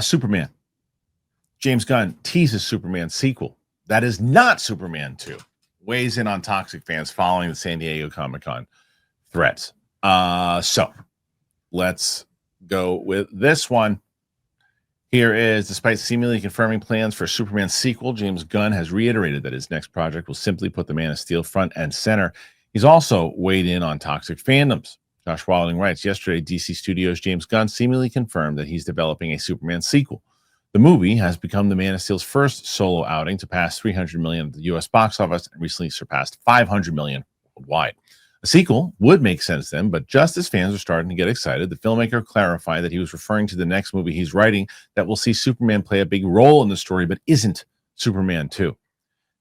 Superman. James Gunn teases Superman sequel. That is not Superman 2. Weighs in on toxic fans following the San Diego Comic-Con threats. So let's go with this one. Here is, despite seemingly confirming plans for Superman sequel, James Gunn has reiterated that his next project will simply put the Man of Steel front and center. He's also weighed in on toxic fandoms. Josh Wilding writes, yesterday, DC Studios' James Gunn seemingly confirmed that he's developing a Superman sequel. The movie has become the Man of Steel's first solo outing to pass $300 million at the U.S. box office and recently surpassed $500 million worldwide. A sequel would make sense then, but just as fans are starting to get excited, the filmmaker clarified that he was referring to the next movie he's writing that will see Superman play a big role in the story, but isn't Superman 2.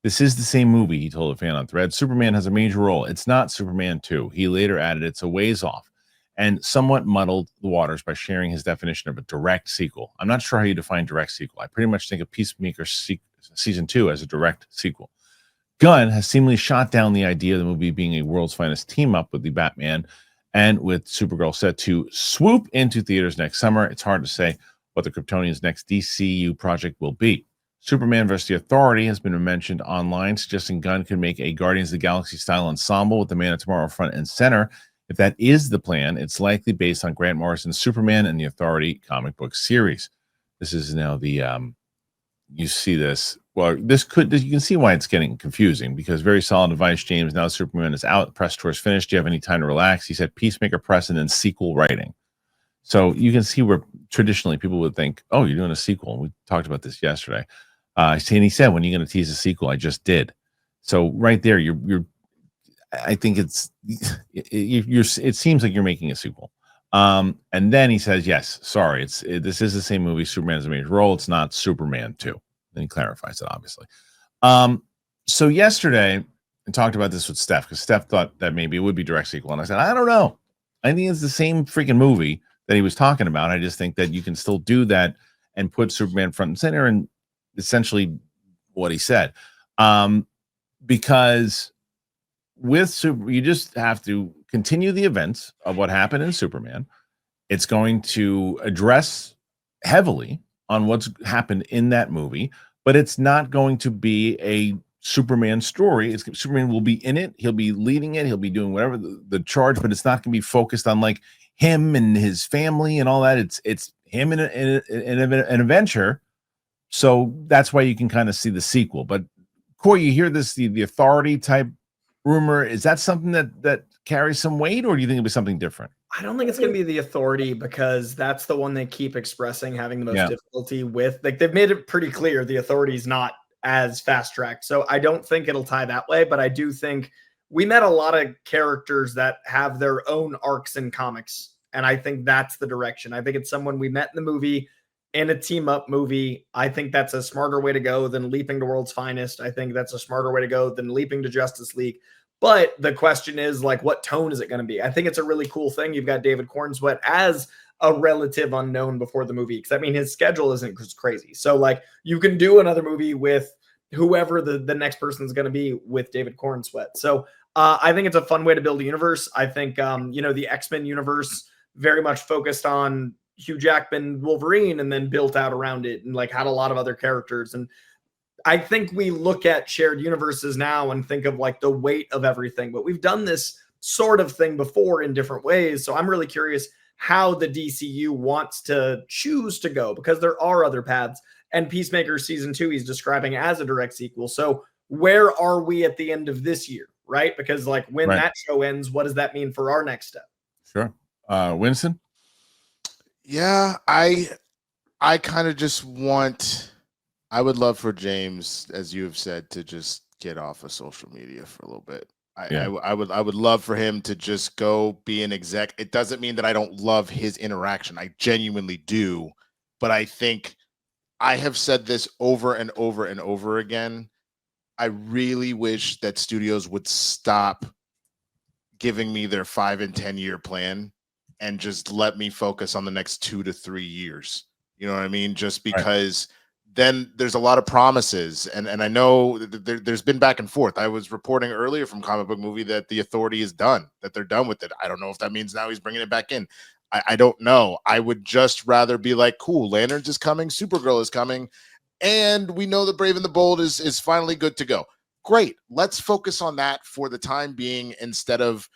This is the same movie, he told a fan on Thread. Superman has a major role. It's not Superman 2. He later added it's a ways off and somewhat muddled the waters by sharing his definition of a direct sequel. I'm not sure how you define direct sequel. I pretty much think of Peacemaker Season 2 as a direct sequel. Gunn has seemingly shot down the idea of the movie being a world's finest team-up with the Batman and with Supergirl set to swoop into theaters next summer. It's hard to say what the Kryptonians' next DCU project will be. Superman vs. the Authority has been mentioned online, suggesting Gunn could make a Guardians of the Galaxy-style ensemble with the Man of Tomorrow front and center. If that is the plan, it's likely based on Grant Morrison's Superman and the Authority comic book series. This is now the you see this. Well, you can see why it's getting confusing, because very solid advice, James. Now Superman is out, the press tour is finished. Do you have any time to relax? He said Peacemaker press and then sequel writing. So you can see where traditionally people would think, oh, you're doing a sequel. We talked about this yesterday. And he said, when are you going to tease a sequel? I just did. So right there, I think it seems like you're making a sequel. And then he says, yes, sorry, this is the same movie. Superman's a major role. It's not Superman 2. Then he clarifies it, obviously. So yesterday, I talked about this with Steph, because Steph thought that maybe it would be direct sequel. And I said, I don't know. I think it's the same freaking movie that he was talking about. I just think that you can still do that and put Superman front and center, and essentially what he said. Because with you just have to continue the events of what happened in Superman. It's going to address heavily on what's happened in that movie, but it's not going to be a Superman story. Superman will be in it. He'll be leading it. He'll be doing whatever the charge, but it's not going to be focused on like him and his family and all that. It's him in an adventure. So that's why you can kind of see the sequel. But Coy, you hear this, the Authority type rumor. Is that something that carries some weight, or do you think it'll be something different? I don't think it's going to be the Authority, because that's the one they keep expressing having the most difficulty with. Like, they've made it pretty clear the Authority's not as fast-tracked. So I don't think it'll tie that way, but I do think we met a lot of characters that have their own arcs in comics, and I think that's the direction. I think it's someone we met in the movie, in a team-up movie. I think that's a smarter way to go than leaping to World's Finest. I think that's a smarter way to go than leaping to Justice League. But the question is, like, what tone is it going to be? I think it's a really cool thing. You've got David Cornsweet as a relative unknown before the movie, because I mean, his schedule isn't crazy. So like, you can do another movie with whoever the next person is going to be with David Cornsweet. So I think it's a fun way to build a universe. I think, the X-Men universe very much focused on Hugh Jackman Wolverine and then built out around it and like had a lot of other characters. And I think we look at shared universes now and think of like the weight of everything, but we've done this sort of thing before in different ways. So I'm really curious how the DCU wants to choose to go, because there are other paths, and Peacemaker season 2, he's describing as a direct sequel. So where are we at the end of this year? Right. Because like when that show ends, what does that mean for our next step? Sure. Winston. Yeah, I kind of just I would love for James, as you have said, to just get off of social media for a little bit. I would love for him to just go be an exec. It doesn't mean that I don't love his interaction. I genuinely do. But I think I have said this over and over and over again. I really wish that studios would stop giving me their 5 and 10 year plan and just let me focus on the next 2 to 3 years. You know what I mean? Just because then there's a lot of promises. And I know there's been back and forth. I was reporting earlier from Comic Book Movie that the Authority is done, that they're done with it. I don't know if that means now he's bringing it back in. I don't know. I would just rather be like, cool, Lanterns is coming, Supergirl is coming, and we know the Brave and the Bold is finally good to go. Great. Let's focus on that for the time being instead of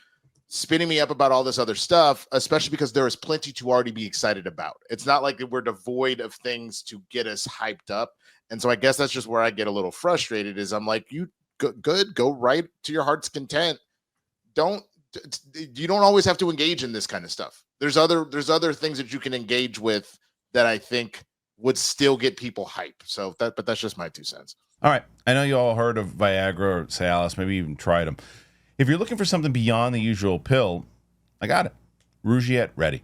spinning me up about all this other stuff, especially because there is plenty to already be excited about. It's not like we're devoid of things to get us hyped up. And so I guess that's just where I get a little frustrated is I'm like, you good, go right to your heart's content. You don't always have to engage in this kind of stuff. There's other things that you can engage with that I think would still get people hype. So but that's just my 2 cents. All right. I know you all heard of Viagra or Cialis, maybe even tried them. If you're looking for something beyond the usual pill, I got it. Rougiette Ready.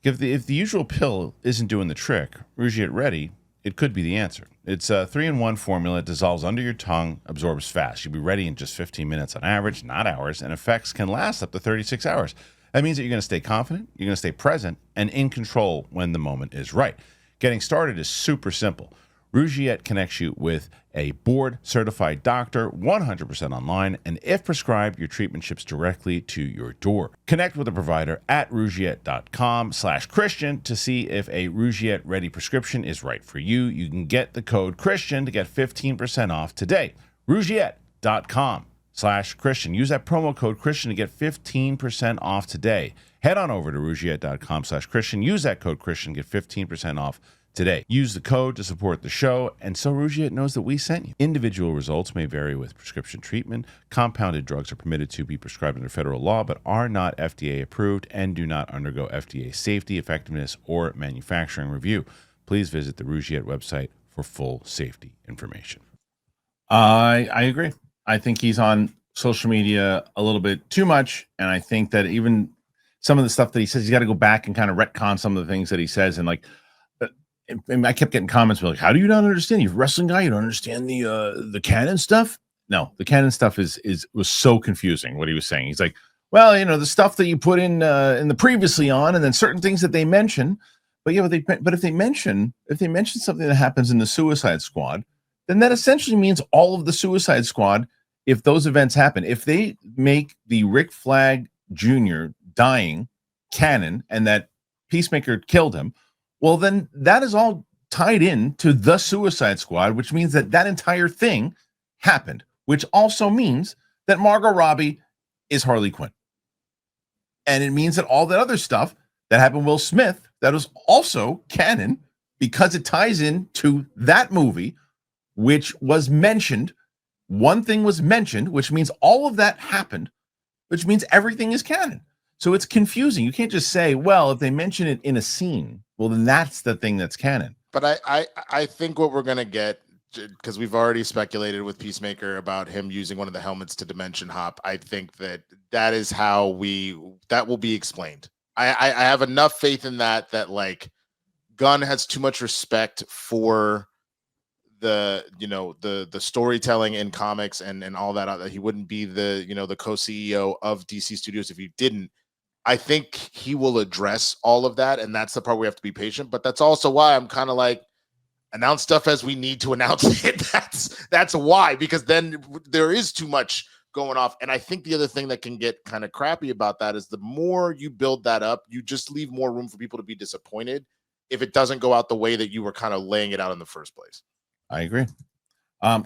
If the usual pill isn't doing the trick, Rougiette Ready, it could be the answer. It's a 3-in-1 formula. It dissolves under your tongue, absorbs fast. You'll be ready in just 15 minutes on average, not hours, and effects can last up to 36 hours. That means that you're going to stay confident, you're going to stay present, and in control when the moment is right. Getting started is super simple. Rougiette connects you with a board-certified doctor, 100% online, and if prescribed, your treatment ships directly to your door. Connect with a provider at rougiette.com/Kristian to see if a Rougiette-ready prescription is right for you. You can get the code Kristian to get 15% off today. Rougiette.com/Kristian. Use that promo code Kristian to get 15% off today. Head on over to rougiette.com/Kristian. Use that code Kristian to get 15% off today. Use the code to support the show, and so Rougiette knows that we sent you. Individual results may vary with prescription treatment. Compounded drugs are permitted to be prescribed under federal law, but are not FDA approved and do not undergo FDA safety, effectiveness, or manufacturing review. Please visit the Rougiette website for full safety information. I agree. I think he's on social media a little bit too much, and I think that even some of the stuff that he says, he's got to go back and kind of retcon some of the things that he says, and like, and I kept getting comments like, how do you not understand? You're a wrestling guy. You don't understand the canon stuff. No, the canon stuff was so confusing what he was saying. He's like, well, the stuff that you put in the previously on, and then certain things that they mention. But yeah, but if they mention something that happens in the Suicide Squad, then that essentially means all of the Suicide Squad. If those events happen, if they make the Rick Flag Jr. dying canon and that Peacemaker killed him, well, then that is all tied in to the Suicide Squad, which means that entire thing happened, which also means that Margot Robbie is Harley Quinn. And it means that all that other stuff that happened Will Smith, that was also canon because it ties in to that movie, which was mentioned. One thing was mentioned, which means all of that happened, which means everything is canon. So it's confusing. You can't just say, well, if they mention it in a scene, well, then that's the thing that's canon. But I think what we're going to get, because we've already speculated with Peacemaker about him using one of the helmets to dimension hop, I think that is how that will be explained. I have enough faith in that like Gunn has too much respect for the storytelling in comics and all that he wouldn't be the co-CEO of DC Studios if he didn't. I think he will address all of that, and that's the part we have to be patient. But that's also why I'm kind of like, announce stuff as we need to announce it. That's why, because then there is too much going off. And I think the other thing that can get kind of crappy about that is the more you build that up, you just leave more room for people to be disappointed if it doesn't go out the way that you were kind of laying it out in the first place. I agree.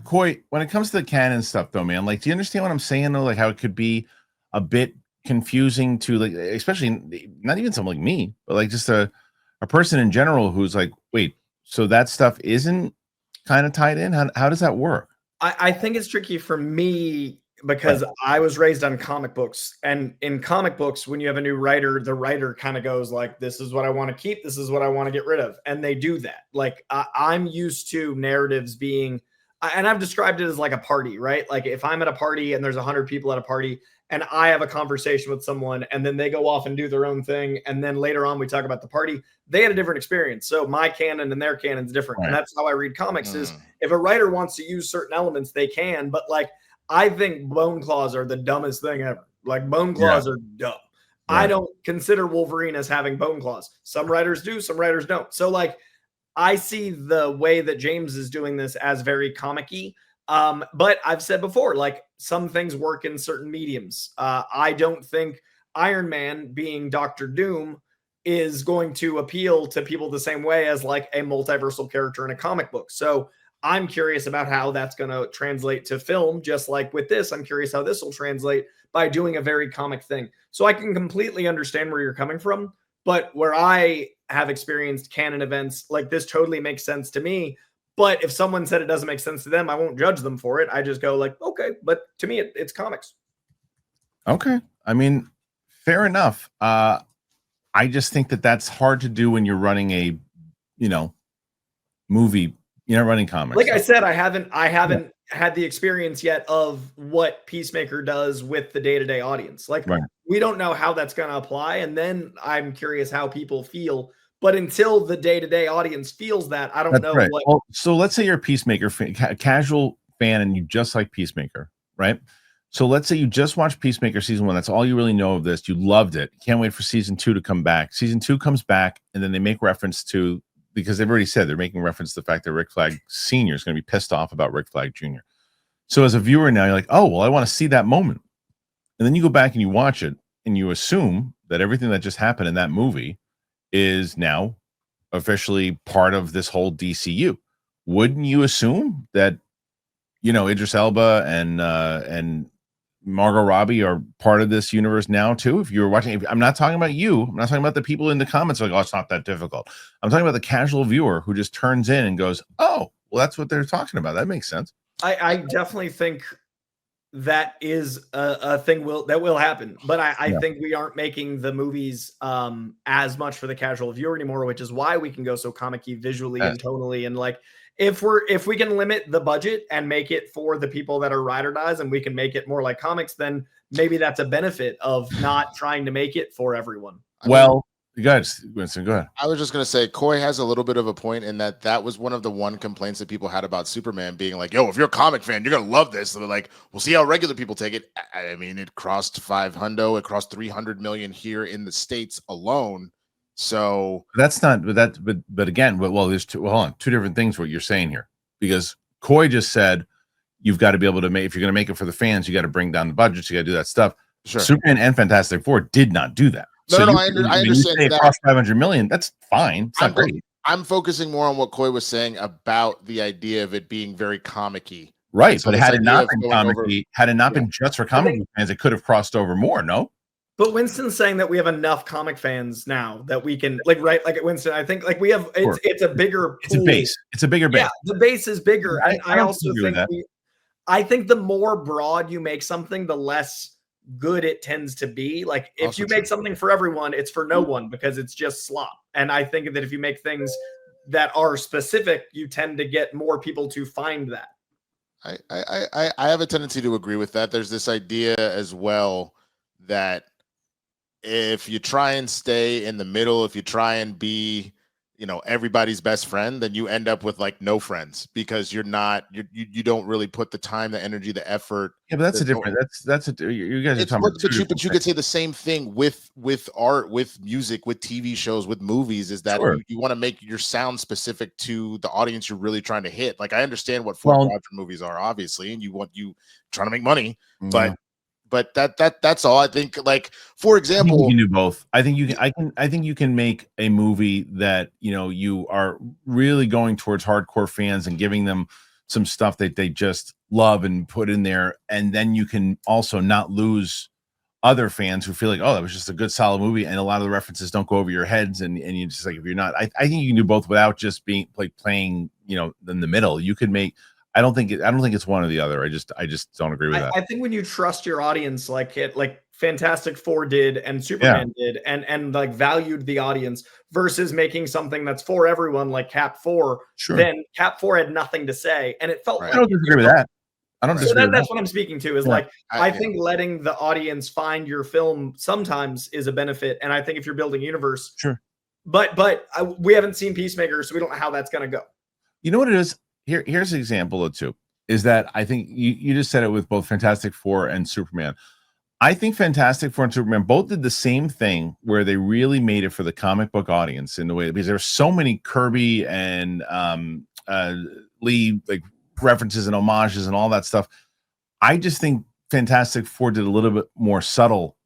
Coy, when it comes to the canon stuff, though, man, like, do you understand what I'm saying, though? Like, how it could be a bit confusing to, like, especially not even someone like me, but like just a person in general who's like, wait, so that stuff isn't kind of tied in? How does that work? I think it's tricky for me because I was raised on comic books, and in comic books, when you have a new writer, the writer kind of goes like, this is what I want to keep, this is what I want to get rid of, and they do that. Like, I'm used to narratives being, and I've described it as like a party, right? Like, if I'm at a party and there's 100 people at a party and I have a conversation with someone and then they go off and do their own thing, and then later on we talk about the party, they had a different experience. So my canon and their canon is different. Right. And that's how I read comics is if a writer wants to use certain elements, they can. But like, I think bone claws are the dumbest thing ever. Like, bone claws are dumb. Right. I don't consider Wolverine as having bone claws. Some writers do, some writers don't. So like, I see the way that James is doing this as very comic-y. But I've said before, like, some things work in certain mediums. I don't think Iron Man being Dr. Doom is going to appeal to people the same way as like a multiversal character in a comic book. So I'm curious about how that's going to translate to film. Just like with this, I'm curious how this will translate by doing a very comic thing. So I can completely understand where you're coming from, but where I have experienced canon events, like this totally makes sense to me. But if someone said it doesn't make sense to them, I won't judge them for it. I just go like, okay, but to me, it's comics. Okay. I mean, fair enough. I just think that that's hard to do when you're running a, movie. You're not running comics. Like I said, I haven't had the experience yet of what Peacemaker does with the day-to-day audience. Like we don't know how that's going to apply. And then I'm curious how people feel. But until the day-to-day audience feels that, I don't know what. Well, so let's say you're a Peacemaker fan, casual fan, and you just like Peacemaker, right? So let's say you just watched Peacemaker season 1. That's all you really know of this. You loved it. Can't wait for season 2 to come back. Season 2 comes back, and then they make reference to, because they've already said they're making reference to the fact that Rick Flag Sr. is going to be pissed off about Rick Flag Jr. So as a viewer now, you're like, oh, well, I want to see that moment. And then you go back and you watch it, and you assume that everything that just happened in that movie is now officially part of this whole DCU. Wouldn't you assume that, Idris Elba and Margot Robbie are part of this universe now too? If you were watching, I'm not talking about you. I'm not talking about the people in the comments like, oh, it's not that difficult. I'm talking about the casual viewer who just turns in and goes, oh, well, that's what they're talking about. That makes sense. I definitely think that is a thing that will happen, but I think we aren't making the movies as much for the casual viewer anymore, which is why we can go so comic-y visually and tonally. And like, if we can limit the budget and make it for the people that are ride or dies, and we can make it more like comics, then maybe that's a benefit of not trying to make it for everyone. You guys, Winston, go ahead. I was just going to say, Coy has a little bit of a point in that was one of the complaints that people had about Superman being like, yo, if you're a comic fan, you're going to love this. And they're like, we'll see how regular people take it. I mean, it crossed 500, it crossed 300 million here in the States alone. So that's not, but again, there's two different things what you're saying here, because Coy just said, you've got to be able to make, if you're going to make it for the fans, you got to bring down the budgets, you got to do that stuff. Sure. Superman and Fantastic Four did not do that. I understand that. Across 500 million, that's fine. It's not great. I'm focusing more on what Coy was saying about the idea of it being very comic-y. Right, so but had it not been comic-y, had it not been just for comic book fans, it could have crossed over more, no? But Winston's saying that we have enough comic fans now that we can, like Winston, I think like we have, it's a bigger pool. It's a base. It's a bigger base. Yeah, the base is bigger. I also think I think the more broad you make something, the less good it tends to be. Like if also you make something for everyone, it's for no one, because it's just slop. And I think that if you make things that are specific, you tend to get more people to find that. I have a tendency to agree with that. There's this idea as well that if you try and stay in the middle, if you try and be, everybody's best friend, then you end up with like no friends, because you don't really put the time, the energy, the effort. Yeah, but that's a different. You guys are talking about. But you could say the same thing with art, with music, with TV shows, with movies. Is that you want to make your sound specific to the audience you're really trying to hit? Like I understand what Fort Roger movies are, obviously, and you trying to make money, but that's all. I think, like, for example, you can do both. I think you can make a movie that you are really going towards hardcore fans and giving them some stuff that they just love and put in there, and then you can also not lose other fans who feel like, oh, that was just a good solid movie, and a lot of the references don't go over your heads, and you just like, if you're not, I think you can do both without just being like playing in the middle. You could make. I don't think it's one or the other. I just don't agree with that. I think when you trust your audience, like Fantastic Four did and Superman did, and like valued the audience versus making something that's for everyone like Cap 4, then Cap 4 had nothing to say, and it felt. I don't disagree with that. I don't disagree. That's what I'm speaking to. Is like I think letting the audience find your film sometimes is a benefit, and I think if you're building a universe, But we haven't seen Peacemaker, so we don't know how that's going to go. You know what it is? Here's an example of two, is that I think you just said it with both Fantastic Four and Superman. I think Fantastic Four and Superman both did the same thing, where they really made it for the comic book audience in the way, because there's so many Kirby and Lee like references and homages and all that stuff. I just think Fantastic Four did a little bit more subtle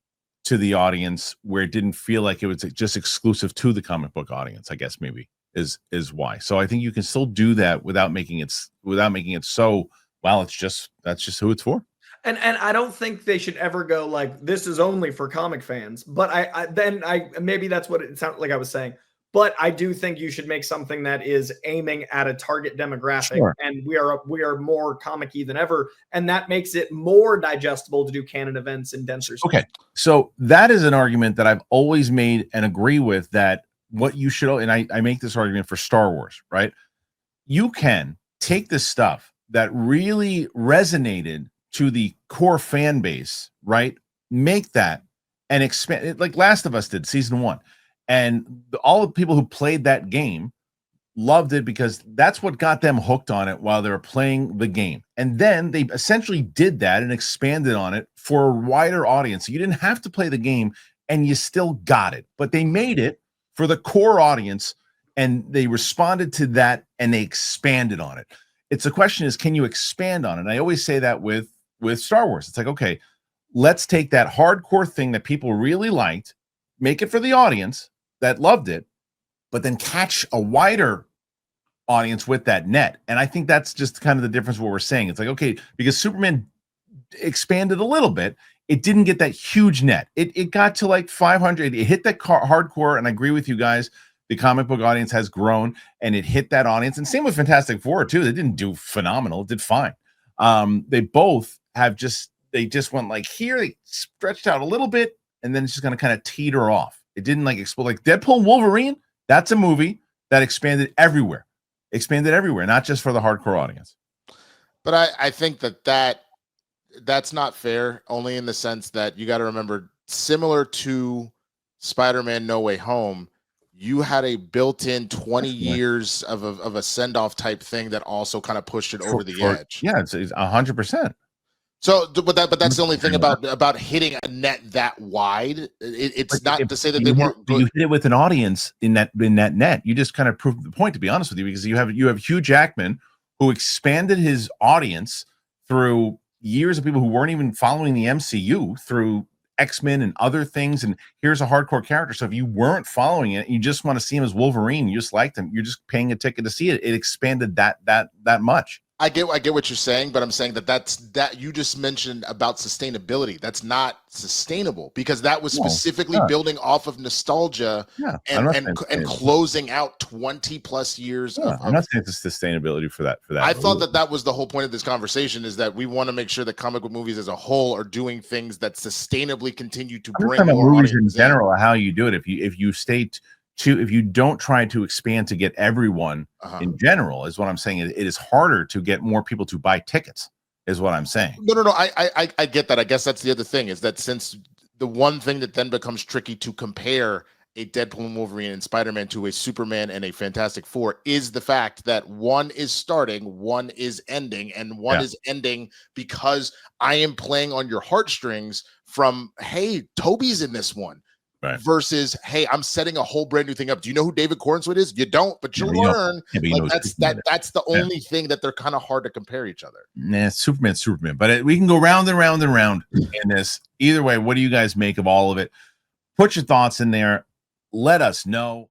to the audience where it didn't feel like it was just exclusive to the comic book audience, I guess maybe is why. So I think you can still do that without making it so, well, that's just who it's for. And I don't think they should ever go like, this is only for comic fans. But I maybe that's what it sounded like I was saying. But I do think you should make something that is aiming at a target demographic. Sure. And we are more comic-y than ever. And that makes it more digestible to do canon events in denser space. Okay. So that is an argument that I've always made and agree with, that what you should, and I make this argument for Star Wars, right? You can take this stuff that really resonated to the core fan base, right? Make that and expand it, like Last of Us did season 1. And all the people who played that game loved it because that's what got them hooked on it while they were playing the game. And then they essentially did that and expanded on it for a wider audience. You didn't have to play the game and you still got it, but they made it for the core audience and they responded to that and they expanded on it. It's the question is, can you expand on it? And I always say that with Star Wars. It's like, okay, let's take that hardcore thing that people really liked, make it for the audience that loved it, but then catch a wider audience with that net. And I think that's just kind of the difference what we're saying. It's like, okay, because Superman expanded a little bit, it didn't get that huge net. It got to like 500. It hit that hardcore, and I agree with you guys. The comic book audience has grown, and it hit that audience. And same with Fantastic Four too. They didn't do phenomenal. It did fine. They both have they just went like here. They stretched out a little bit, and then it's just going to kind of teeter off. It didn't like explode like Deadpool and Wolverine. That's a movie that expanded everywhere, not just for the hardcore audience. But I think that's not fair, only in the sense that you got to remember, similar to Spider-Man No Way Home, you had a built-in 20 years of a send-off type thing that also kind of pushed it over the edge. Yeah, it's 100%. So, but that's the only thing about hitting a net that wide. It's not to say that they weren't good. You hit it with an audience in that net. You just kind of proved the point, to be honest with you, because you have Hugh Jackman, who expanded his audience through years of people who weren't even following the MCU, through X-Men and other things. And here's a hardcore character. So if you weren't following it, you just want to see him as Wolverine, you just liked him, you're just paying a ticket to see it. It expanded that much. I get what you're saying, but I'm saying that you just mentioned about sustainability. That's not sustainable, because that was specifically building off of nostalgia and closing out 20 plus years. I'm not saying it's sustainability for that. I thought that was the whole point of this conversation, is that we want to make sure that comic book movies as a whole are doing things that sustainably continue to bring more movies in general. How you do it, if you don't try to expand to get everyone in general, is what I'm saying. It is harder to get more people to buy tickets, is what I'm saying. No. I get that. I guess that's the other thing, is that since the one thing that then becomes tricky to compare a Deadpool and Wolverine and Spider-Man to a Superman and a Fantastic Four is the fact that one is starting, one is ending, and one is ending because I am playing on your heartstrings from, hey, Toby's in this one. Right. Versus, hey, I'm setting a whole brand new thing up. Do you know who David Cornswood is? You don't, but you'll learn. That's the only thing that they're kind of hard to compare each other. Nah, Superman. But we can go round and round and round in this. Either way, what do you guys make of all of it? Put your thoughts in there. Let us know.